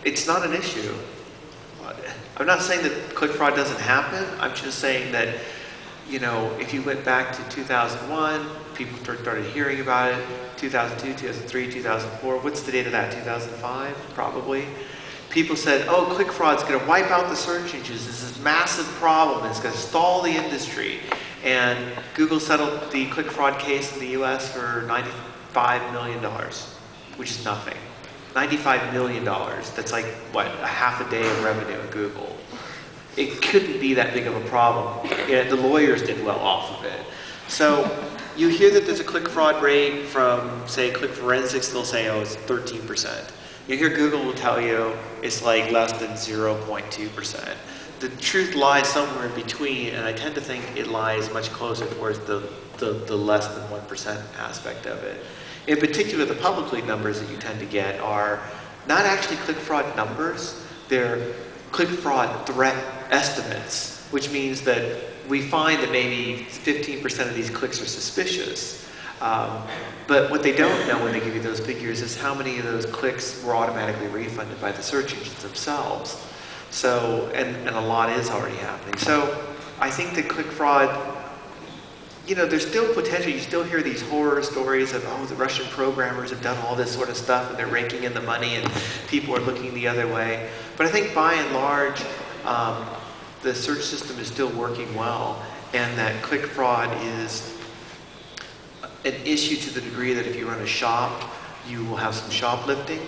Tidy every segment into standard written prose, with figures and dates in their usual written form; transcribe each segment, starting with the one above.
It's not an issue. I'm not saying that click fraud doesn't happen. I'm just saying that, you know, if you went back to 2001, people started hearing about it. 2002, 2003, 2004. What's the date of that? 2005, probably. People said, oh, click fraud's going to wipe out the search engines. This is a massive problem. It's going to stall the industry. And Google settled the click fraud case in the US for $95 million, which is nothing. $95 million. That's like, what, a half a day of revenue at Google. It couldn't be that big of a problem. And the lawyers did well off of it. So you hear that there's a click fraud rate from, say, Click Forensics, they'll say, oh, it's 13%. You hear Google will tell you it's like less than 0.2%. The truth lies somewhere in between, and I tend to think it lies much closer towards the less than 1% aspect of it. In particular, the publicly numbers that you tend to get are not actually click fraud numbers, they're click fraud threat estimates, which means that we find that maybe 15% of these clicks are suspicious. But what they don't know when they give you those figures is how many of those clicks were automatically refunded by the search engines themselves. So, and a lot is already happening. So I think that click fraud, you know, there's still potential. You still hear these horror stories of, oh, the Russian programmers have done all this sort of stuff and they're raking in the money and people are looking the other way. But I think by and large, the search system is still working well, and that click fraud is an issue to the degree that if you run a shop, you will have some shoplifting,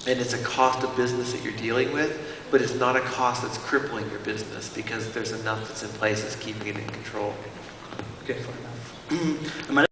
and it's a cost of business that you're dealing with, but it's not a cost that's crippling your business because there's enough that's in place that's keeping it in control. Okay, fair enough.